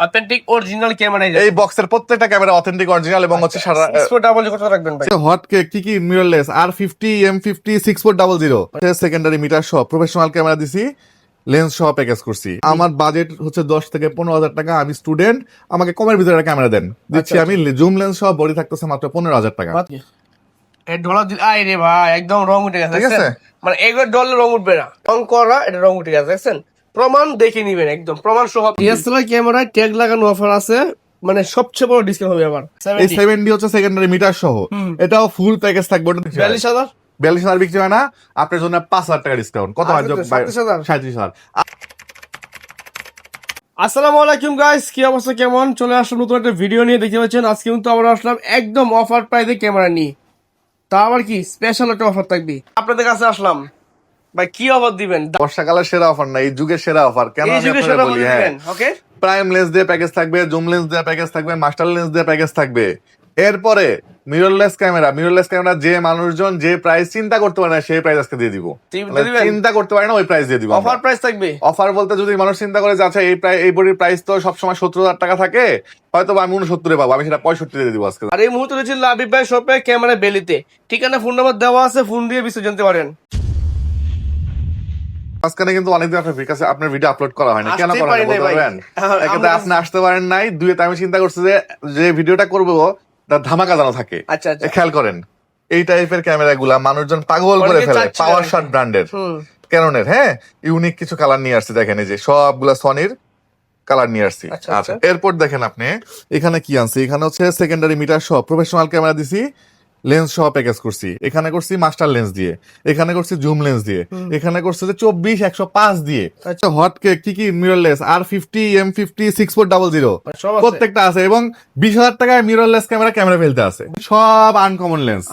Authentic original camera. এই বক্সের প্রত্যেকটা ক্যামেরা অথেন্টিক অরিজিনাল এবং হচ্ছে সারা ডাবল কত রাখবেন ভাই? হট কেক কি কি mirrorless R50 M50 6400 secondary meter সহ প্রফেশনাল ক্যামেরা দিছি, লেন্স সহ প্যাকেজ করছি। আমার বাজেট হচ্ছে 10 থেকে 15,000 টাকা। আমি স্টুডেন্ট, আমাকে কমের ভিতরে একটা ক্যামেরা দেন, দিচ্ছি আমি জুম লেন্স সহ। বডি থাকতেছে মাত্র 15,000 টাকা। এই ডলার দিল আই রে ভাই, একদম রং উঠে গেছে। ঠিক আছে, মানে এগুলো ডলার রং উঠবে না, রং করা এটা রং উঠে গেছে, দেখছেন? প্রমাণ দেখে নিবেন, একদম প্রমাণ সহ। ডিএসএলআর ক্যামেরায় ট্যাগ লাগানো অফার আছে, মানে সবচেয়ে বড় ডিসকাউন্ট হবে আবার। এই 70 হচ্ছে সেকেন্ডারি মিটার সহ, এটাও ফুল প্যাকেজ থাকবে। 42,000 42,000 বিক্রি হয় না, আপনার জন্য 5,000 টাকা ডিসকাউন্ট। কত হয়? 37,000। আসসালামু আলাইকুম গাইস, কি অবস্থা, কেমন? চলে আসলাম নতুন একটা ভিডিও নিয়ে। দেখতে পাচ্ছেন আজকে কিন্তু আমরা আসলাম একদম অফার প্রাইসে ক্যামেরা নিয়ে। তা আবার কি স্পেশাল একটা অফার থাকবে আপনাদের কাছে আসলাম। ভাই কি অফার দিবেন? বর্ষাকালের সেরা অফার না, এই যুগের সেরা অফার। কেন এই আমি যুগে আপনাদের সেরা বলি, অফার হ্যাঁ, দিবেন। ওকে, প্রাইম লেন্স দিয়ে প্যাকেজ থাকবে, জুম লেন্স দিয়ে প্যাকেজ থাকবে, মাস্টার লেন্স দিয়ে প্যাকেজ থাকবে। এরপরে মিররলেস ক্যামেরা যে মানুষজন যে প্রাইস চিন্তা করতে পারে না, সেই প্রাইস আজকে দিয়ে দিব। চিন্তা করতে পারে না, ওই প্রাইস দিয়ে দিব। অফার প্রাইস থাকবে। অফার বলতে যদি মানুষ চিন্তা করে যে আচ্ছা এই বডির প্রাইস তো সবসময় 70,000 টাকা থাকে, হয়তো আমি 69 পাবো, আমি সেটা 65 দিয়ে দিব আজকে। আর এই মুহূর্তে রয়েছে লাবিব ভাই শপে, ক্যামেরা বেলিতে। ঠিকানা ফোন নাম্বার দেওয়া আছে, ফোন দিয়ে বিস্তারিত জানতে পারেন। মাঝখানে কিন্তু অনেকদিন আপনার ভিডিও আপলোড করা হয়নি, কেন আসতেই করা পারি হয়নি নাই বলতে ভাই। পারবেন? একেতে আপনি আসতে পারেন নাই, দুইতে আমি চিন্তা করছি যে ভিডিওটা করবো তার ধামাকা জানো থাকে। আচ্ছা আচ্ছা, খেয়াল করেন, এই টাইপের ক্যামেরা গুলা মানুষজন পাগল করে অনেকে ফেলে। চাচ্ছে পাওয়ার আর কি। শট ব্র্যান্ডের, ক্যাননের, হ্যাঁ, ইউনিক কিছু কালার নিয়ে আসছে। দেখেন এই যে সবগুলা সনির কালার নিয়ে আসছি। আচ্ছা, আচ্ছা, এরপর দেখেন আপনি এখানে কি আনছি। এখানে হচ্ছে সেকেন্ডারি মিটার সহ প্রফেশনাল ক্যামেরা দিছি, লেন্স সহ প্যাকেজ করছি। এখানে করছি মাস্টার লেন্স দিয়ে, এখানে করছি জুম লেন্স দিয়ে, এখানে করছে 24-105 দিয়ে। আচ্ছা, হট কেক কি কি মিররলেস R50 M50 6400 সব আছে। প্রত্যেকটা আছে, এবং 20,000 টাকায় মিররলেস ক্যামেরা ফেলতে আছে। সব আনকমন লেন্স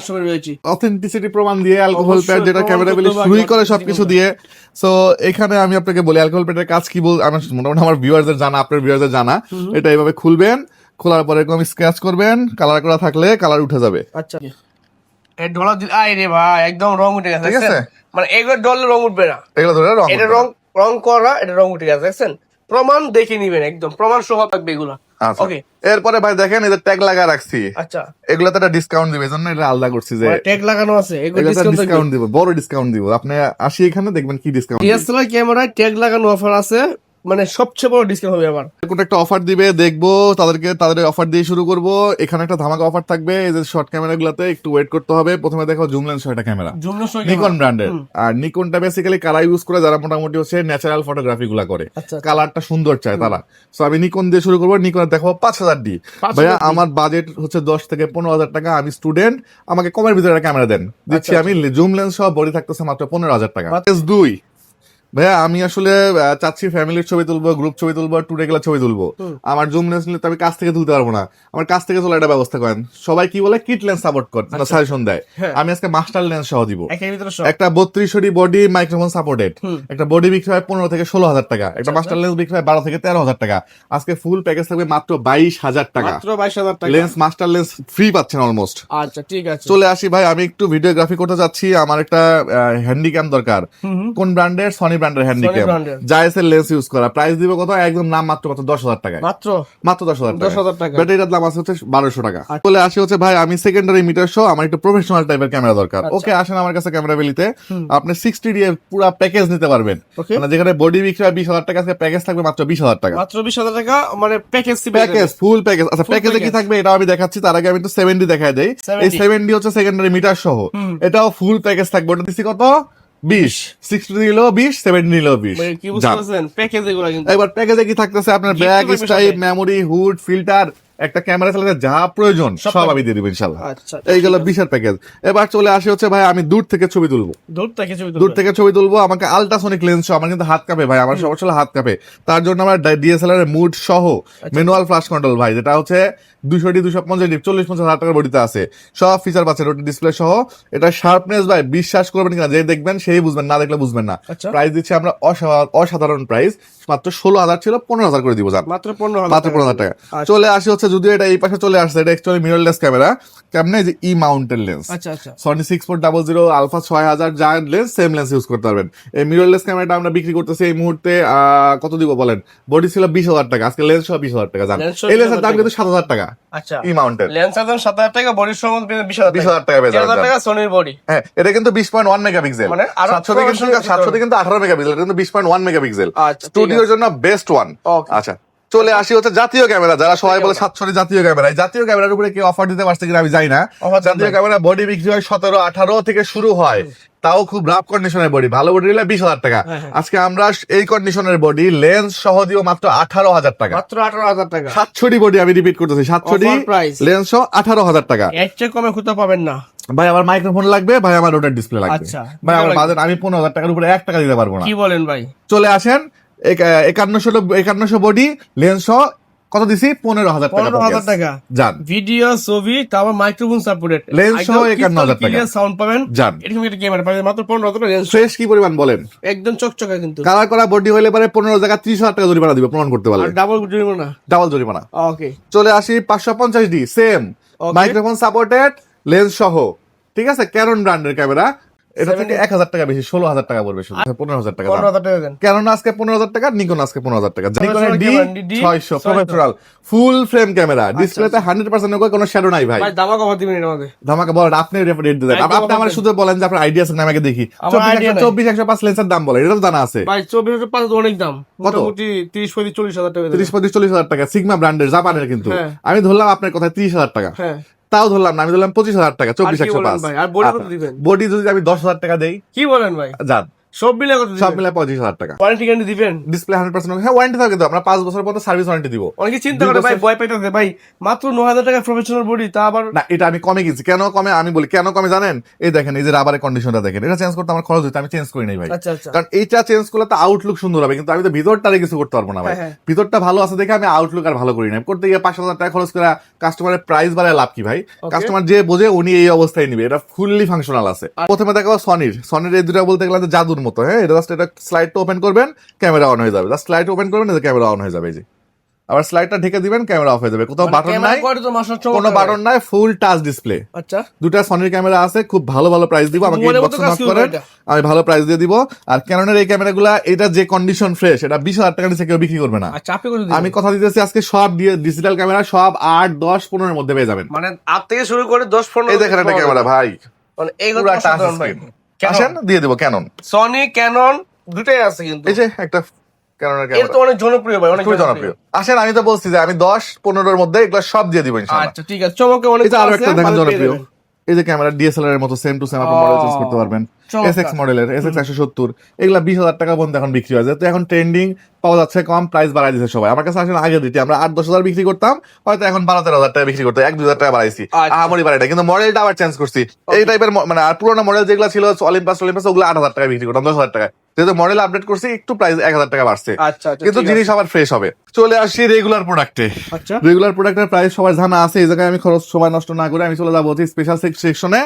সব রয়েছে। অথেন্টিসিটি প্রমাণ দিয়ে, অ্যালকোহল প্যাড যেটা প্রমাণ ক্যামেরা করতে গুলি হবে, শুরুই করে আগে সবকিছু দিয়ে। সো এখানে আমি আপনাকে বলি অ্যালকোহল প্যাডের কাজ কি বল, আমার মোটামুটি আমার ভিউয়ারদের জানা, আপনার ভিউয়ারদের জানা। এটা এইভাবে খুলবেন, খোলার পরে এরকম স্ক্র্যাচ করবেন, কালার করা থাকলে কালার উঠে যাবে। আচ্ছা, এই ডলার দিল আই রে ভাই, একদম রং উঠে গেছে। ঠিক আছে, মানে এগুলো ডলার রং উঠবে না, এগুলো ধরে রং এটা রং করা, এটা রং উঠে গেছে, দেখছেন? প্রমাণ দেখে নিবেন, একদম প্রমাণ সহ থাকবে এগুলা। আচ্ছা, ওকে, এরপরে ভাই দেখেন এদের ট্যাগ লাগা রাখছি। আচ্ছা, এগুলাতে একটা ডিসকাউন্ট দিবে, এজন্য এটা আলাদা করছি যে ট্যাগ লাগানো আছে, এগুলো ডিসকাউন্ট ডিসকাউন্ট দিব, বড় ডিসকাউন্ট দিব। আপনি আসি এখানে দেখবেন কি ডিসকাউন্ট। ডিএসএলআর ক্যামেরায় ট্যাগ লাগানো অফার আছে, মানে সবচেয়ে বড় ডিসকাউন্ট হবে আবার। কোন একটা অফার দিবে, দেখবো তাদের অফার দিয়ে শুরু করব। এখানে একটা ধামাকা অফার থাকবে। এই যে শর্ট ক্যামেরা গুলাতে একটু ওয়েট করতে হবে। প্রথমে দেখো জুম লেন্স একটা ক্যামেরা, নিকন ব্র্যান্ডের। আর নিকনটা বেসিক্যালি কালার ইউজ করে যারা মোটামুটি হচ্ছে ন্যাচারাল ফটোগ্রাফি গুলা করে, কালারটা সুন্দর চায় তারা। সো আমি নিকন দিয়ে শুরু করবো। নিকন দেখো 5,000 ডি। ভাইয়া আমার বাজেট হচ্ছে 10 থেকে 15,000 টাকা। আমি স্টুডেন্ট, আমাকে কমের ভিতরে একটা ক্যামেরা দেন, দিচ্ছি আমি জুম লেন্স সহ। বডি থাকতেছে মাত্র 15,000 টাকা। দুই ভাইয়া আমি আসলে চাচ্ছি ফ্যামিলির ছবি তুলবো, গ্রুপ ছবি তুলবো, ট্যুরে গেলে ছবি তুলবো। আমার জুম লেন্স নিলে তো আমি কাছ থেকে তুলতে পারবো না। আমার কাছ থেকে তোলার একটা ব্যবস্থা করেন। সবাই কি বলে কিট লেন্স সাপোর্ট করে, সাজেশন দেয়। আমি আজকে মাস্টার লেন্স সহ দিব। একটা 32 বডি মাইক্রোফোন সাপোর্টেড, একটা বডি বিক্রি হয় 15 থেকে 16,000 টাকা, একটা মাস্টার লেন্স বিক্রি হয় 12 থেকে 13,000 টাকা। আজকে ফুল প্যাকেজ থাকবে মাত্র 22,000 টাকা। লেন্স মাস্টার লেন্স ফ্রি পাচ্ছেন অলমোস্ট। আচ্ছা ঠিক আছে, চলে আসি ভাই, আমি একটু ভিডিওগ্রাফি করতে যাচ্ছি। আমার একটা হ্যান্ডিক্যাম দরকার। কোন ব্র্যান্ডের? সনি ব্র্যান্ডের হ্যান্ডিক্যাম, জায়েসের লেন্স ইউজ করা। প্রাইস দিব কত? একদম নাম মাত্র 10,000 টাকা। মাত্র 10,000 টাকা। ব্যাটারিটার দাম আছে হচ্ছে 1,200 টাকা। চলে আসি হচ্ছে ভাই, আমি সেকেন্ডারি মিটার শো, আমার একটু প্রফেশনাল টাইপের ক্যামেরা দরকার। ওকে, আসেন আমার কাছে ক্যামেরা বেলিতে। আপনি 60D এর পুরো প্যাকেজ নিতে পারবেন। মানে যেখানে বডি বিক্রি হয় 20,000 টাকা, প্যাকেজ থাকবে মাত্র 20,000 টাকা। মাত্র 20,000 টাকা, মানে প্যাকেজ ফুল প্যাকেজ। আচ্ছা, প্যাকেজে কি থাকবে এটাও আমি দেখাচ্ছি। তার আগে আমি একটু 70 দেখাই দেই। এই 70 হচ্ছে সেকেন্ডারি মিটার সহ, এটাও ফুল প্যাকেজ থাকবে। ওটা দিচ্ছি কত? 20। 60 নিলেও 20, 70 নিলেও 20। এবার প্যাকেজে কি থাকতেছে? আপনার bag, stripe, memory, hood, filter, একটা ক্যামেরা চালাতে যা প্রয়োজন সব আমি দিয়ে দিব ইনশাল্লাহ। এইগুলো 20-এর প্যাকেজ। এবার চলে আসি হচ্ছে ভাই, আমি দূর থেকে ছবি তুলবো। আমাকে আল্ট্রাসনিক লেন্স সহ। আমার কিন্তু হাত কাঁপে ভাই, আমার সমস্যা হাত কাঁপে। তার জন্য আমার ডিএসএলআর এর মুড সহ ম্যানুয়াল ফ্ল্যাশ কন্ট্রোল ভাই, যেটা হচ্ছে 200D 250D 40-50 টাকার বডিতে আছে। সব ফিচার পাচ্ছেন, রোটি ডিসপ্লে সহ। এটা শার্পনেস ভাই বিশ্বাস করবেন কিনা, যে দেখবেন সেই বুঝবেন, না দেখলে বুঝবেন না। প্রাইস দিচ্ছি আমরা অসাধারণ প্রাইস, মাত্র 16,000 ছিল, 15,000 করে দিব। মাত্র 15,000 টাকা। চলে আসি হচ্ছে যদিও এটা এই পাশে চলে আসছে, এটা অ্যাকচুয়ালি মিররলেস ক্যামেরা। কেমনে যে ই মাউন্টেন লেন্স, আচ্ছা আচ্ছা সনি 6400 আলফা 6000 যা লেন্স সেম লেন্স ইউজ করতে পারবেন। এই মিররলেস ক্যামেরাটা আমরা বিক্রি করতেছি এই মুহূর্তে কত দিব বলেন? বডি ছিল 20,000 টাকা, আজকে লেন্স সহ 20,000 টাকা। জান Lens সহ এই লেন্সের 20,000 দাম কিন্তু 7,000 টাকা। আচ্ছা ই মাউন্টেন লেন্স একদম 7,000 টাকা, বডির সহ 20,000 20,000 টাকা পেয়ে 4,000 যাবেন। টাকা সোনির বডি। হ্যাঁ, এটা কিন্তু 20.1 মেগাপিক্সেল, মানে আরো 700 কিন্তু 18 মেগাপিক্সেল, এটা কিন্তু 20.1 মেগাপিক্সেল। আচ্ছা, ঠিক স্টুডিওর জন্য বেস্ট ওয়ান। Okay. আচ্ছা, চলে আসি হচ্ছে জাতীয় ক্যামেরা। যারা সবাই বলে 700 জাতীয় ক্যামেরা, এই জাতীয় ক্যামেরার উপরে কি অফার দিতে পারছে কিনা আমি জানি না। Offer জাতীয় দেন ক্যামেরা বডি বিক্রি হয় 17-18 থেকে শুরু হয়, তাও খুব রাফ কন্ডিশনের বডি। ভালো বডি নিলে 20,000 টাকা। হ্যাঁ। আজকে আমরা এই কন্ডিশনের বডি লেন্স সহ দিব মাত্র 18,000 টাকা। মাত্র 18,000 টাকা। 700 বডি, আমি রিপিট করতেছি, 700 Offer price। লেন্স সহ 18,000 টাকা। এর চেয়ে কমে খুঁজে পাবেন না ভাই আমার মাইক্রোফোন লাগবে, ভাই আমার ওটার ডিসপ্লে লাগবে। আচ্ছা, ভাই আমার লাগবে। বাজেট, আমি 15,000 টাকার উপরে 1 টাকা দিতে পারবো না। কি বলেন ভাই? চলে আসেন 5100 বডি লেন্স সহ কত দিছি? 15,000 টাকা। 15,000 টাকা যান ভিডিও ছবি, তারপর মাইক্রোফোন সাপোর্টেড, লেন্স সহ 51,000 টাকা। সাউন্ড পাবেন। যান এরকম একটা ক্যামেরা পাবেন মাত্র 15,000 টাকা। লেন্স ফ্রেশ কি পরিমাণ বলেন? একদম চকচকে কিন্তু। কালার করা বডি হইলে পরে 15 টাকা 30,000 টাকা জরিমানা দিবে প্রমাণ করতে আর পারলে। ডাবল জরিমানা না। ডাবল জরিমানা। ওকে চলে আসি 550D same Okay. Microphone supported lens সহ, ঠিক আছে, ক্যানন ব্র্যান্ডের ক্যামেরা। এটা থেকে 1,000 টাকা বেশি, 16,000 টাকা পড়বে শুধু। 15,000 টাকা দাম। 15,000 টাকা দেন। ক্যানন আজকে 15,000 টাকা, নিকন আজকে 15,000 টাকা। নিকনের D 600 প্রফেশনাল ফুল ফ্রেম ক্যামেরা, ডিসপ্লেতে 100% কোনো শ্যাডো নাই ভাই। ভাই দামা কত দিবেন এর মধ্যে? ধামাকা বলেন, আপনি রেট দিতে দেন। একদম আপনি আমার শুধু বলেন যে আপনার আইডিয়া আছে না, আমাকে দেখি। আমার idea নাই। 24-105 লেন্সের দাম বলেন, এটা তো জানা আছে। ভাই 24,000 তো অনেক দাম। কত? মোটামুটি 30-40,000 টাকা দেন। 30-40,000 টাকা, সিগমা ব্র্যান্ডের, জাপানের কিন্তু। হ্যাঁ। আমি ধরলাম আপনার কথায় 30,000 টাকা, হ্যাঁ তাও ধরলাম না, আমি ধরলাম 25,000 টাকা। আর কি বলেন 24-105 ভাই? আর বডি কত দিবেন? বডি যদি আমি 10,000 টাকা দেই, কি বলেন ভাই? যান সব মিলে কত সব দিবেন? মিলে 25,000 টাকা। ওয়ারেন্টি গ্যারান্টি দিবেন? ডিসপ্লে 100%, হ্যাঁ ওয়ারেন্টি থাকে তো, আমরা 5 বছর পর্যন্ত সার্ভিস ওয়ারেন্টি দিব। অনেকে চিন্তা করে ভাই, ভয় পাইতেছে ভাই, মাত্র 9,000 টাকা প্রফেশনাল বডি, তা আবার না, এটা আমি কমে গেছি। কেন কমে আমি বলি, কেন কমে জানেন? এই দেখেন, এই যে রাবারের কন্ডিশনটা দেখেন, এটা চেঞ্জ করতে আমার খরচ হইতো, আমি চেঞ্জ করি নাই ভাই। আচ্ছা আচ্ছা কারণ এইটা চেঞ্জ করলে তো আউটলুক সুন্দর হবে, কিন্তু আমি তো ভিতরটারে কিছু করতে পারবো না ভাই। হ্যাঁ, হ্যাঁ। ভিতরটা ভালো আছে দেখে আমি আউটলুক আর ভালো করি না। করতে গিয়ে 5,000 টাকা খরচ করে কাস্টমারের প্রাইস বাড়ায় লাভ কি ভাই? কাস্টমার যে বোঝে উনি এই অবস্থায় নিবে। এটা ফুললি ফাংশনাল আছে। প্রথমে দেখাবো সনির এই দুটা বলতে গেলে জাদুর মতো। হ্যাঁ, এটা জাস্ট এটা স্লাইডটা ওপেন করবেন, ক্যামেরা অন হয়ে যাবে। জাস্ট স্লাইড ওপেন করবেন, ক্যামেরা অন হয়ে যাবে। এই যে আবার স্লাইডটা ঢেকে দিবেন, ক্যামেরা অফ হয়ে যাবে। কোথাও বাটন ক্যামেরা নাই, কোয়ালিটি তো মাশাআল্লাহ চমৎকার। কোনো বাটন নাই, ফুল টাচ ডিসপ্লে। আচ্ছা দুটা সনির ক্যামেরা আছে, খুব ভালো ভালো প্রাইস দিব। আমাকে মোবাইলের ইনবক্স মতো কাজ নক করবে করেন, এটা। আমি ভালো প্রাইস দিয়ে দিব। আর ক্যাননের এই ক্যামেরাগুলা, এটা যে কন্ডিশন ফ্রেশ, এটা 20,000 টাকা নিচে কেউ বিক্রি করবে না। আচ্ছা আপনি কত দিবেন? আমি কথা দিতেছি, আজকে সব ডিজিটাল ক্যামেরা সব 8, 10, 15 এর মধ্যে পেয়ে যাবেন। মানে আপ থেকে শুরু করে 10-15 এই দেখেন একটা ক্যামেরা ভাই, মানে এইগুলো পুরো টাচ অসাধারণ ভাই। স্ক্রিন। আসেন দিয়ে দিব ক্যানন। সনি ক্যানন দুটাই আছে কিন্তু। এই যে একটা ক্যাননের এটা ক্যামেরা তো অনেক জনপ্রিয় ভাই, অনেক খুবই জনপ্রিয়। আসেন, আমি তো বলছি যে আমি 10-15 এর মধ্যে এগুলো সব দিয়ে দিব ইনশাআল্লাহ। আচ্ছা ঠিক আছে, চমকে অনেক এটা আরো একটা দেখেন ভালো পেয়ে জনপ্রিয়, যাবেন। এই যে ক্যামেরা ডিএসএলআর এর মতো সেম টু সেম আপনি ও, মডেল চেঞ্জ করতে পারবেন। চমৎকার। এসএক্স মডেলের এসএক্স 170 এগুলা 20,000 টাকা পর্যন্ত এখন বিক্রি হয়। যেহেতু এখন ট্রেন্ডিং পাওয়া যাচ্ছে, কম প্রাইস বাড়াই দিচ্ছে সবাই। আমার কাছে আসলে আগে দিতে আমরা 8-10,000 বিক্রি করতাম, হয়তো এখন 12-13,000 টাকা বিক্রি করতে 1-2,000 টাকা বাড়াইছি। আচ্ছা। আমারই বাড়াইটা কিন্তু মডেলটা আবার চেঞ্জ করছি। এই টাইপের মানে আর পুরোনো মডেল যেগুলো ছিল অলিম্পাস ওগুলো 8,000 টাকা বিক্রি করতাম, 10,000 টাকা। যেহেতু মডেল আপডেট করছি, একটু প্রাইস 1,000 টাকা বাড়ছে। আচ্ছা আচ্ছা কিন্তু ঠিক জিনিস আবার ফ্রেশ হবে। চলে আসছি রেগুলার প্রোডাক্টে। আছে। আচ্ছা রেগুলার প্রোডাক্টের প্রাইস সবার জানা আছে, এই জায়গায় আমি খরচ সময় নষ্ট না করে আমি চলে যাবো স্পেশাল সেকশনে।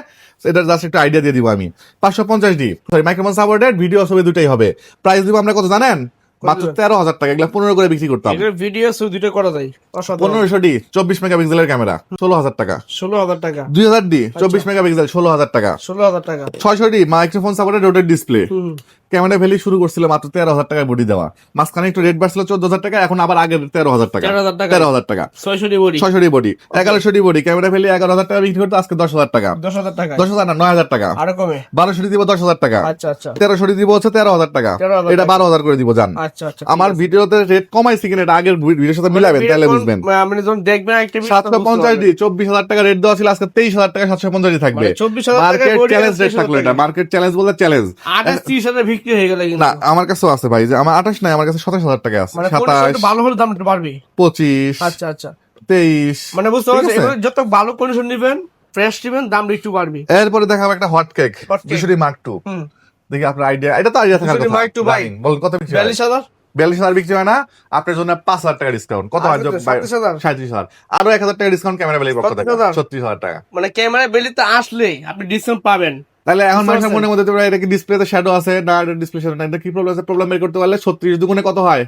এটার জাস্ট একটা আইডিয়া দিয়ে দিব আমি। 550D sorry microphone supported, video ছবি দুটাই হবে। প্রাইস দিব আমরা কত জানেন? মাত্র 13,000 টাকা। এগুলো 15 করে বিক্রি করতাম। এগুলো ভিডিও সব দুটো করা যায় অসাধারণ। 1500D 24 মেগাপিক্সেলের ক্যামেরা 16,000 টাকা। 16,000 টাকা। 2000D 24 মেগাপিক্সেল 16,000 টাকা। 16,000 টাকা। 600D microphone supported rotated display. হুম ক্যামেরা ভ্যালি শুরু করছিল মাত্র 13,000 টাকায় বডি দেওয়া, মাঝখানে একটু রেট বাড়ছিল 14,000 টাকা, এখন আবার আগের 13,000 টাকা। 13,000 টাকা। 13,000 টাকা। 600 body. 600D body 1100D body, camera valley 11,000 টাকা বিক্রি করতে আজকে 10,000 টাকা। 10,000 টাকা। 10,000 না 9,000 টাকা। আরো কমে। 1200D দিব 10,000 টাকা। আচ্ছা আচ্ছা 1300D দিব হচ্ছে 13,000 টাকা। 13,000 এটা 12,000 করে দিব জান। আচ্ছা আচ্ছা আমার ভিডিওতে রেট কমাইছি কিনা এটা আগের ভিডিওর সাথে মিলাবেন, তাহলে বুঝবেন। মানে যখন দেখবেন একটা ভিডিও 750D 24,000 টাকা রেট দেওয়া ছিল, আজকে 23,000 টাকা 750D থাকবে। 24,000 টাকা মার্কেট বডি চ্যালেঞ্জ রেট থাকলো এটা, মার্কেট চ্যালেঞ্জ বলতে চ্যালেঞ্জ। 28-30,000 বিক্রি হয়ে গেল কিন্তু। না আমার কাছেও আছে ভাই, যে আমার 28 নাই, আমার কাছে 27,000 টাকা আছে। মানে 27, ভালো হলে দাম একটু বাড়বে। 25, আচ্ছা আচ্ছা 23 মানে বুঝতে ঠিক পারছি, আছে? এগুলো যত ভালো কন্ডিশন নেবেন, ফ্রেশ নেবেন, দাম একটু বাড়বে। এরপরে দেখাবো একটা হট কেক, Hot cake। বিশুরি মার্ক 2। হুম দেখি আপনার আইডিয়া, এটা তো আইডিয়া থাকার বিশুরি কথা। Mark II ভাই। বলুন কত বিক্রি হয়? 42,000। 42,000 বিক্রি হয় না, আপনার জন্য 5,000 টাকা ডিসকাউন্ট। কত হয়? 37,000 37,000, আরো 1,000 টাকা ডিসকাউন্ট ক্যামেরা বেলি পক্ষ থেকে 37,000 36,000 টাকা। মানে ক্যামেরা বেলিতে আসলে আপনি ডিসকাউন্ট পাবেন। তাহলে এখন বুঝতে মানুষের পারছেন? মনের মধ্যে এটা কি ডিসপ্লেতে শ্যাডো আছে না, ডিসপ্লে শ্যাডো না, এটা কি প্রবলেম আছে? প্রবলেম বের করতে পারলে 36 দুগুণে কত হয়?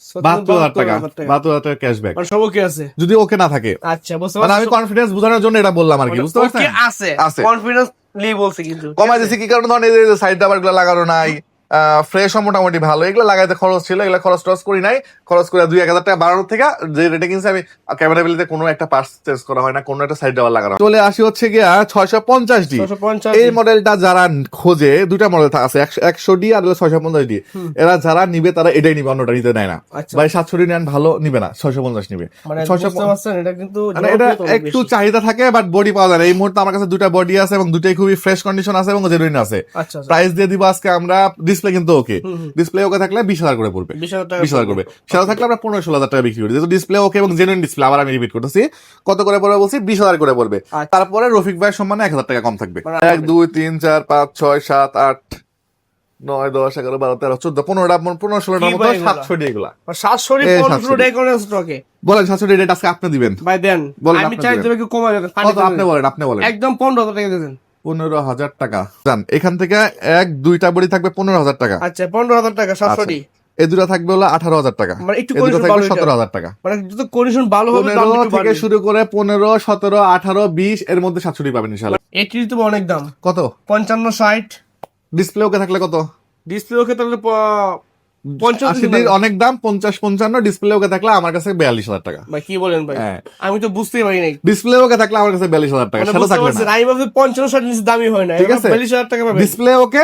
72,000 টাকা 72,000 টাকা ক্যাশব্যাক মানে সব ওকে আছে যদি ওকে না থাকে। আচ্ছা বুঝতে মানে আমি পারছি কনফিডেন্স বোঝানোর জন্য এটা বললাম আর কি, বুঝতে পারছেন? ওকে আছে আছে। কনফিডেন্সলি বলছে কিন্তু কমাই দিছি কি কারণে, ধরেন এই যে সাইড রাবার গুলো লাগানো নাই, ফ্রেশও মোটামুটি ভালো, এগুলো লাগাইতে খরচ ছিল, এগুলো খরচ টরচ করি নাই, খরচ করে 2-1,000 টাকা বাড়ানোর থেকে যে রেটে কিনছি আমি, ক্যামেরা বিলিতে কোনো একটা পার্টস চেঞ্জ করা হয় না, কোনো একটা সাইড রাবার লাগানো হয়। চলে আসি হচ্ছে গিয়া 650D। 650 এই মডেলটা যারা খোঁজে, দুটা মডেল আছে, 100D আর 650D। এরা যারা নিবে তারা এটাই নিবে, অন্যটা নিতে নেয় না। আচ্ছা। ভাই 700D নেন ভালো, নিবে না, 650 নিবে। মানে 650 বুঝতে পারছেন এটা কিন্তু মানে এটা একটু চাহিদা থাকে, বাট বডি পাওয়া যায় না। এই মুহূর্তে আমার কাছে দুটা বডি আছে এবং দুটাই খুবই ফ্রেশ কন্ডিশন আছে এবং জেনুইন আছে। আচ্ছা প্রাইস দিয়ে দিব আজকে আমরা, ডিসপ্লে কিন্তু ওকে, ডিসপ্লে ওকে থাকলে 20,000 করে পড়বে, 20,000 করবে। সেটা থাকলে আমরা 15-16,000 টাকা বিক্রি করি, যেহেতু ডিসপ্লে ওকে এবং জেনুইন ডিসপ্লে। আবার আমি রিপিট করতেছি, কত করে পড়বে বলছি, 20,000 করে পড়বে। তারপরে রফিক ভাইয়ের সম্মানে 1,000 টাকা কম থাকবে। 1 2 3 4 5 6 7 8 9 10 11 12 13 14 15টা 15-16টার মতো 700D এগুলা। 700 1500 টাকা স্টকে বলেন 700D রেট আজকে আপনি দিবেন ভাই দেন, বলেন আমি আপনি চাই দিবেন। দেবে কি কমায় দেন, কত আপনি বলেন একদম 15,000 টাকা দেন। 15,000 টাকা জান, এখান থেকে 1-2টা বডি থাকবে 15,000 টাকা। আচ্ছা 15,000 টাকা 700 ডি। এই দুটো থাকবে হলো 18,000 টাকা, মানে একটু এই দুটো condition থাকবে ভালো হইতে 17,000 টাকা। মানে যত কন্ডিশন ভালো হবে দাম 15 একটু থেকে বাড়বে। শুরু করে 15, 17, 18, 20 এর মধ্যে 700 পাবেন ইনশাআল্লাহ। এটির তো অনেক দাম, কত 55 60। ডিসপ্লে ওকে থাকলে কত? ডিসপ্লে ওকে তাহলে 50 80 অনেক দাম, 50-55 ডিসপ্লে ওকে থাকলে আমার কাছে 42,000 টাকা। ভাই কি বলেন ভাই, হ্যাঁ। আমি তো বুঝতেই পারি নাই। ডিসপ্লে ওকে থাকলে আমার কাছে 42,000 টাকা, মানে সেটা বুঝতে থাকবে পারছেন, না। আমি ভাবছি 55 60 নিচে দামই হয় না, ঠিক আছে 42,000 টাকা পাবেন। ডিসপ্লে ওকে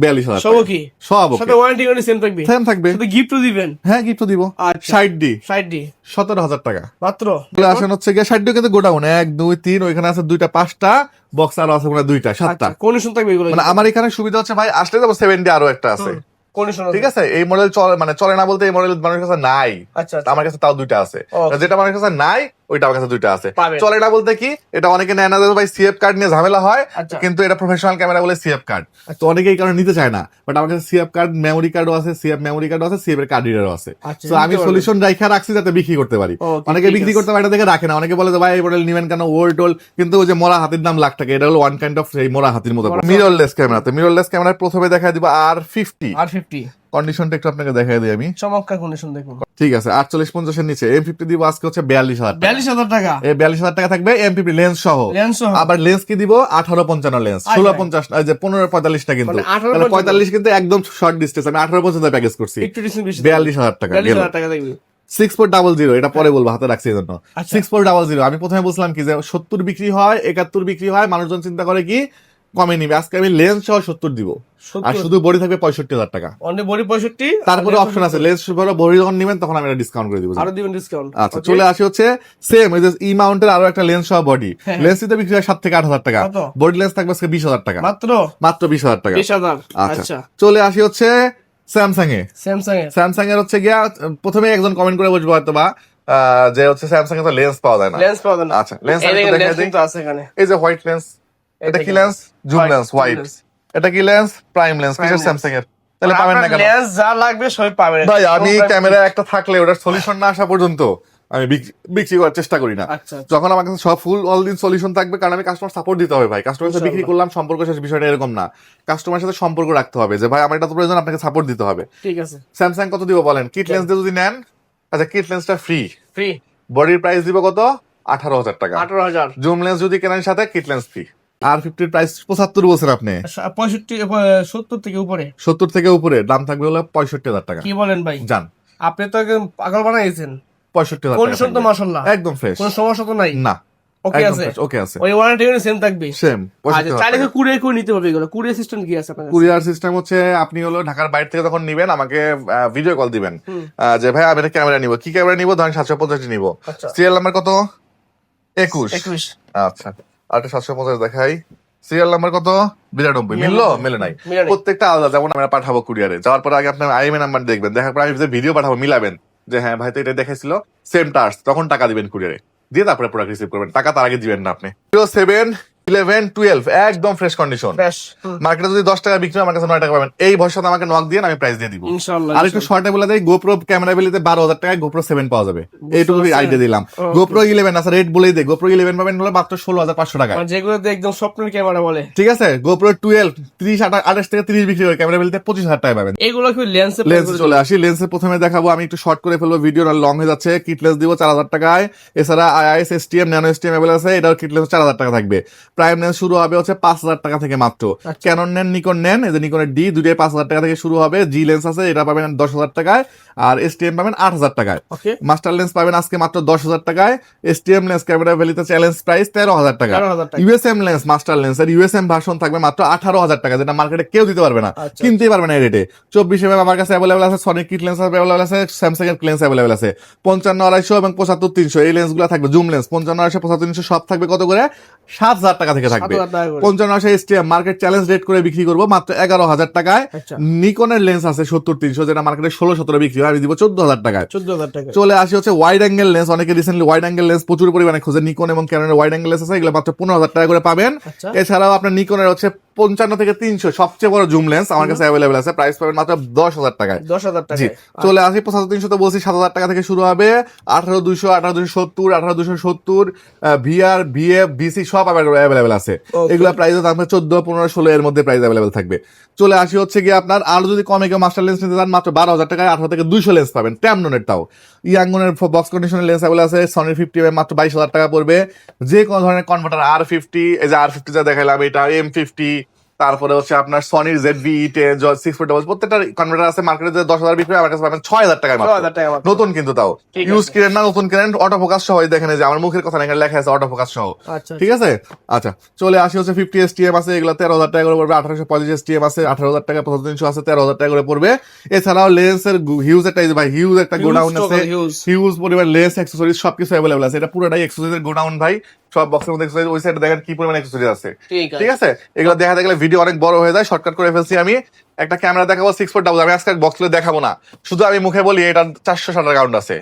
42,000 সব টাকা। কি সব ওকে, সাথে ওয়ারেন্টি গাড়ি সেম থাকবে, সেম থাকবে। শুধু গিফটও দিবেন। হ্যাঁ গিফট দিব। আচ্ছা 60D 60 ডি 17,000 টাকা মাত্র। বলে আসেন হচ্ছে গিয়ে 60D কিন্তু গোডাউন 1 2 3, ওইখানে আছে 2টা 5টা বক্স, আর আছে মানে 2টা 7টা। কন্ডিশন থাকবে এগুলো, মানে আমার এখানে সুবিধা হচ্ছে ভাই, আসলে যাবো 70 আরো একটা আছে। কন্ডিশন ঠিক আছে, এই মডেল চলে, মানে চলে না বলতে এই মডেল মানুষের কাছে নাই, আচ্ছা আমার কাছে তাও 2টা আছে। Okay. যেটা আমার কাছে নাই ওইটা আমার কাছে 2টা আছে। পাবেন। চলে না বলতে কি, এটা অনেকে নেয় না যে ভাই সিএফ কার্ড নিয়ে ঝামেলা হয়, আচ্ছা। কিন্তু এটা প্রফেশনাল ক্যামেরা বলে সিএফ কার্ড, তো অনেকে এই কারণে নিতে চায় না। বাট আমার কাছে সিএফ কার্ড, মেমোরি কার্ডও আছে, সিএফ মেমোরি কার্ডও আছে, সিএফ এর কার্ড রিডারও আছে। আচ্ছা, তো আমি নিতে পারবেন। সলিউশন রাখা রাখছি যাতে বিক্রি করতে পারি। Okay, অনেকে ঠিক বিক্রি আছে। করতে পারে, এটা দেখে রাখে না। অনেকে বলে যে ভাই এই মডেল নিবেন কেন, ওল্ড টোল, কিন্তু ওই যে মরা হাতির দাম লাখ টাকা, এটা হলো ওয়ান কাইন্ড অফ সেই মরা হাতির মতো। মিররলেস ক্যামেরাতে, মিররলেস ক্যামেরায় প্রথমে দেখা দিব R50 R50 কন্ডিশনটা একটু আপনাকে দেখাই দিই আমি। চমৎকার কন্ডিশন দেখুন। ঠিক আছে 48-50 এর নিচে M50 দিব আজকে হচ্ছে 42,000 টাকা। 42,000 টাকা এই 42,000 টাকা থাকবে M50 লেন্স সহ। লেন্স সহ। আবার লেন্স কি দিব 18-55 লেন্স, 16-50 এই যে 15-45 টা কিন্তু, মানে 18-55 তাহলে 45 কিন্তু একদম শর্ট ডিসটেন্স, আমি 18-55 প্যাকেজ করছি, একটু ডিসটেন্স বেশি 42,000 টাকা। 42,000 টাকা দেখবি। 6400 এটা পরে বলবো, হাতে রাখছি এজন্য। আচ্ছা। 6400 আমি প্রথমে বলছিলাম কি যে 70 বিক্রি হয়, 71 বিক্রি হয়, মানুষজন চিন্তা করে কি কমে নিবে। আজকে আমি লেন্স সহ 70 দিব, আর শুধু বডি থাকবে 65,000 টাকা। অনলি বডি 65, তারপরে অপশন আছে লেন্স সহ বডি যখন নিবেন তখন আমি এটা ডিসকাউন্ট করে দিব। আরো দিবেন ডিসকাউন্ট। আচ্ছা চলে আসি হচ্ছে সেম ওই যে ই মাউন্টের আরো একটা লেন্স সহ বডি, হ্যাঁ। লেন্স দিতে বিক্রি হয় 7 থেকে 8,000 টাকা, কত? বডি লেন্স থাকবে আজকে 20,000 টাকা, মাত্র মাত্র 20,000 টাকা। 20,000। আচ্ছা আচ্ছা চলে আসি হচ্ছে স্যামসাং এ। স্যামসাং এর স্যামসাং এর হচ্ছে গিয়া প্রথমে একজন কমেন্ট করে বসবো হয়তো বা যে হচ্ছে স্যামসাং এর তো লেন্স পাওয়া যায় না। লেন্স পাবেন না। আচ্ছা লেন্স এই আমি দেখেন দেখাই লেন্স দিই। কিন্তু আছে এখানে। এই যে হোয়াইট লেন্স, এটা কি লেন্স? Zoom lens white. এটা কি লেন্স? Prime lens. কিসের? স্যামসাং এর। তাহলে পাবেন না কেন? লেন্স যা লাগবে সবই পাবেন। ভাই আমি ক্যামেরা একটা থাকলে ওটার সলিউশন না আসা পর্যন্ত আমি বিক্রি করার চেষ্টা করি না। আচ্ছা, আচ্ছা। যখন আমার কাছে সব ফুল অল দিন সলিউশন থাকবে, কারণ আমি কাস্টমার সাপোর্ট দিতে হবে ভাই। কাস্টমার সাথে বিক্রি করলাম, সম্পর্ক শেষ, বিষয়টা এরকম না। কাস্টমারের সাথে সম্পর্ক রাখতে হবে যে ভাই আমার এটা তো প্রয়োজন, আপনাকে সাপোর্ট দিতে হবে। ঠিক আছে। স্যামসাং কত দিব বলেন? কিট লেন্স দিয়ে যদি নেন, আচ্ছা কিট লেন্সটা ফ্রি, ফ্রি বডির প্রাইস দিব কত? 18,000 টাকা। 18,000। জুম লেন্স যদি কেনেন সাথে কিট লেন্স ফ্রি। R50 এর প্রাইস 75 বলছেন আপনি, 65 70 থেকে উপরে। 70 থেকে উপরে দাম থাকবে হলো 65,000 টাকা। কি বলেন ভাই? জান আপনি তো একদম পাগল বানাইছেন। 65,000 টাকা কন্ডিশন তো থাকবে। মাশাআল্লাহ একদম ফ্রেশ, কোনো সমস্যা তো নাই। না ওকে আছে, ওকে আছে, ওই ওয়ারেন্টি কিন্তু সেম থাকবে। সেম। আচ্ছা চাইলে কুরিয়ার করে নিতে হবে এগুলো। কুরিয়ার সিস্টেম কি আছে আপনার কাছে? কুরিয়ার সিস্টেম হচ্ছে আপনি হলো ঢাকার বাইরে থেকে যখন নিবেন আমাকে ভিডিও কল দিবেন যে ভাই আমি একটা ক্যামেরা নিব। কি ক্যামেরা নিব? ধরেন 750 নিব। আচ্ছা। সিরিয়াল নাম্বার কত? 21। 21। আচ্ছা আর 750 দেখাই। সিরিয়াল নাম্বার কত? 92। মিললো? মেলে নাই। মিলে নাই। প্রত্যেকটা আলাদা। যেমন আমরা পাঠাবো কুরিয়ারে, যাওয়ার পরে আগে আপনার আইএমএ নাম্বার দেখবেন, দেখার পর আমি যে ভিডিও পাঠাবো মিলাবেন যে হ্যাঁ ভাই তো এটা দেখাইছিল সেম টার্স, তখন টাকা দিবেন কুরিয়ারে, দিয়ে তারপরে প্রোডাক্ট রিসিভ করবেন। টাকা তার আগে দিবেন না আপনি। 07 11, 12 একদম ফ্রেশ কন্ডিশন। ফ্রেশ মার্কেটে যদি 10 টাকা বিক্রি হয় আমার কাছে 9 টাকা পাবেন। এই ভরসাতে আমাকে নক দিয়ে আমি প্রাইস দিয়ে দিব ইনশাআল্লাহ। আর একটু শর্টে বলে দেই, গোপ্রো ক্যামেরা বেলিতে 12,000 টাকায় গোপ্রো 7 পাওয়া যাবে, এইটুকু আইডিয়া দিলাম। গোপ্রো 11 আছে, রেট বলেই দেই, গোপ্রো 11 পাবেন হলো মাত্র 16,500 টাকা, যেগুলোতে একদম স্বপ্নের ক্যামেরা বলে। ঠিক আছে। গোপ্রো 12 30 28 থেকে 30 বিক্রি করে ক্যামেরা বেলিতে 25,000 টাকা পাবেন। এগুলো কি লেন্সে চলে আসি, লেন্সে প্রথমে দেখাবো, আমি একটু শর্ট করে ফেলবো, ভিডিও লং হয়ে যাচ্ছে। কিট লেন্স দিব 4,000 টাকায়, এছাড়া is STM nano STM available আছে, এটাও কিট লেন্স 4,000 টাকা থাকবে। প্রাইম লেন্স শুরু হবে হচ্ছে 5,000 টাকা থেকে মাত্র। ক্যানন নেন নিকন নেন, এই যে নিকনের ডি দুটোই 5,000 টাকা থেকে শুরু হবে। জি লেন্স আছে, এটা পাবেন 10,000 টাকায়, আর এসটিএম পাবেন 8,000 টাকায়। মাস্টার লেন্স পাবেন আজকে মাত্র 10,000 টাকায়। এসটিএম লেন্স ক্যামেরা ভ্যালিতে চ্যালেঞ্জ প্রাইস 13,000 টাকা। ইউএসএম লেন্স মাস্টার লেন্স এর ইউএসএম ভার্সন থাকবে মাত্র 18,000 টাকা, যেটা মার্কেটে কেউ দিতে পারবে না, কিনতেই পারবে না এই রেটে। 24 mm আমার কাছে অ্যাভেলেবল আছে, সনি কিট লেন্স অ্যাভেলেবল আছে, স্যামসাং এর লেন্স অ্যাভেলেবল আছে। 55-250 এবং 75-300 এই লেন্সগুলো থাকবে। জুম লেন্স 55-250 75-300 সব থাকবে কত করে? 7,000 টাকা থেকে থাকবে। 55-250 এসটিএম মার্কেট চ্যালেঞ্জ রেট করে বিক্রি করবো মাত্র 11,000 টাকায়। নিকনের লেন্স আছে 70-300, যেটা মার্কেটে 16-17 বিক্রি হয়, আমি দিব 14,000 টাকায়। চলে আসি হচ্ছে ওয়াইড অ্যাঙ্গেল লেন্স, অনেকে রিসেন্টলি ওয়াইড অ্যাঙ্গেল লেন্স প্রচুর পরিমাণে খোঁজে, নিকন এবং ক্যাননের ওয়াইড অ্যাঙ্গেল লেন্স আছে, এগুলো মাত্র 15,000 টাকা করে পাবেন। এছাড়াও আপনার নিকনের হচ্ছে 55-300 সবচেয়ে বড় জুম লেন্স আমার কাছে অ্যাভেলেবল আছে, প্রাইস পাবেন মাত্র 10,000 টাকায়। 10,000 টাকা। চলে আসি 75-300 তো বলছি 7,000 টাকা থেকে শুরু হবে। 18-200 18-270 18-270 ভিআর ভিএফ ভিসি সব অ্যাভেলেবল আছে। এগুলা প্রাইস থাকবে 14, 15, 16 এর মধ্যে প্রাইস অ্যাভেলেবল থাকবে। চলে আসি হচ্ছে গিয়ে আপনার আরো যদি কমে কেউ মাস্টার লেন্স নিতে চান মাত্র 12,000 টাকায় 18 থেকে 200 লেন্স পাবেন। ট্যামননের তাও ইয়াঙ্গনের বক্স কন্ডিশনের লেন্স অ্যাভেলেবল আছে। সনির 50 mm মাত্র 22,000 টাকা পড়বে। যে কোনো ধরনের কনভার্টার R50, এই যে R50 যা দেখাইলাম, এটা M50, তারপরে হচ্ছে আপনার সনির ZV-E10 6.0 প্রত্যেকটা কনভার্টার আছে, মার্কেটে যে 10,000 বিক্রি হয় আমার কাছে পাবেন 6,000 টাকায় নতুন, কিন্তু তাও ইউজ কিনেন না, নতুন কিনেন। অটো ফোকাস সহ দেখেন, যে আমার মুখের কথা এখানে লেখা আছে অটো ফোকাস সহ, ঠিক আছে। আচ্ছা চলে আসি হচ্ছে 50 STM আছে, এগুলো 13,000 টাকা করে পড়বে। 1835 STM আছে 18,000 টাকা, 75-300 আছে 13,000 টাকা করে পড়বে। এছাড়াও লেন্সের হিউজ একটা ভাই হিউজ একটা গোডাউন আছে, হিউজ পরিমাণ লেন্স অ্যাক্সেসরিজ সবকিছু অ্যাভেলেবল আছে। এটা পুরোটাই অ্যাক্সেসরিজের গোডাউন ভাই, সব বক্সের মধ্যে অ্যাক্সেসরিজ। ওই সাইডে দেখেন কি পরিমাণ অ্যাক্সেসরিজ আছে, ঠিক আছে। এগুলো দেখা দেখলে ভিডিও অনেক বড় হয়ে যায়, শর্টকাট করে ফেলছি। আমি একটা ক্যামেরা দেখাবো 6.0, আমি আজকে বক্স খুলে দেখাবো না, শুধু আমি মুখে বলি এটা 400 শাটার কাউন্ট আছে।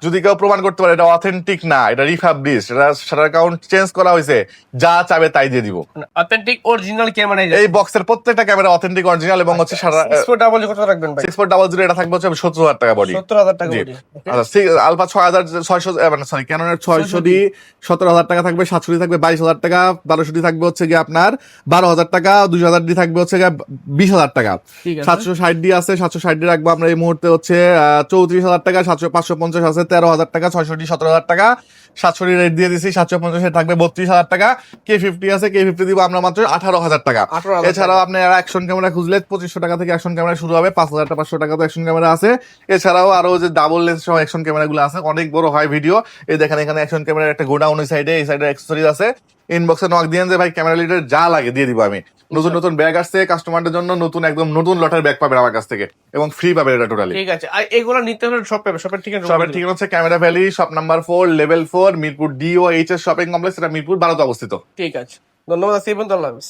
যদি কেউ প্রমাণ করতে পারে এটা অথেন্টিক না, এটা রিফাবলিশড, এটা শাটার কাউন্ট চেঞ্জ করা হয়েছে, যা চাবে তাই দিয়ে দিব। অথেন্টিক অরিজিনাল ক্যামেরা, এই বক্সের প্রত্যেকটা ক্যামেরা অথেন্টিক অরিজিনাল এবং হচ্ছে 6.0 কত রাখবেন ভাই? 6.0 এটা থাকবে হচ্ছে 70,000 টাকা বডি। 70,000 টাকা বডি। আচ্ছা আলফা 6,600 মানে সরি ক্যাননের 600 ডি 17,000 টাকা থাকবে। 700 ডি থাকবে 22,000 টাকা। 1200 ডি থাকবে হচ্ছে গিয়ে আপনার 12,000 টাকা। 2,000 ডি থাকবে হচ্ছে গিয়ে 20,000 টাকা। 760 ডি আছে, 760 ডি রাখবো আমরা এই মুহূর্তে হচ্ছে 34,000 টাকা। 550 আছে 13,000 টাকা। 600 ডি 17,000 টাকা। 700 ডি রেট দিয়ে দিছি। 750 থাকবে 32,000 টাকা। K50 আছে, K50 দিব আমরা মাত্র 18,000 টাকা। এছাড়াও আপনি অ্যাকশন ক্যামেরা খুঁজলে 2500 টাকা থেকে অ্যাকশন ক্যামেরা শুরু হবে। 5,500 টাকা তো অ্যাকশন ক্যামেরা আছে। এছাড়াও আরো যে ডাবল লেন্স সহ অ্যাকশন ক্যামেরা গুলো আছে, অনেক বড় হয় ভিডিও। এই দেখেন এখানে অ্যাকশন ক্যামেরার একটা গোডাউন, ওই সাইডে এই সাইডে অ্যাক্সেসরিজ আছে। ইনবক্সে নক দিয়ে যে ভাই ক্যামেরা লিডার যা লাগে দিয়ে দিব আমি। নতুন নতুন ব্যাগ আসছে কাস্টমারদের জন্য, নতুন একদম নতুন লটের ব্যাগ পাবেন আমার কাছ থেকে এবং ফ্রি পাবেন এটা টোটালি, ঠিক আছে। আর এগুলো নিতে হলে সব পাবে, সবের ঠিকানা হচ্ছে camera valley shop number 4 level 4 Mirpur DOHS shopping complex, এটা মিরপুর 12 তে অবস্থিত। ঠিক আছে, ধন্যবাদ। আসি পর্যন্ত, আল্লাহ হাফেজ।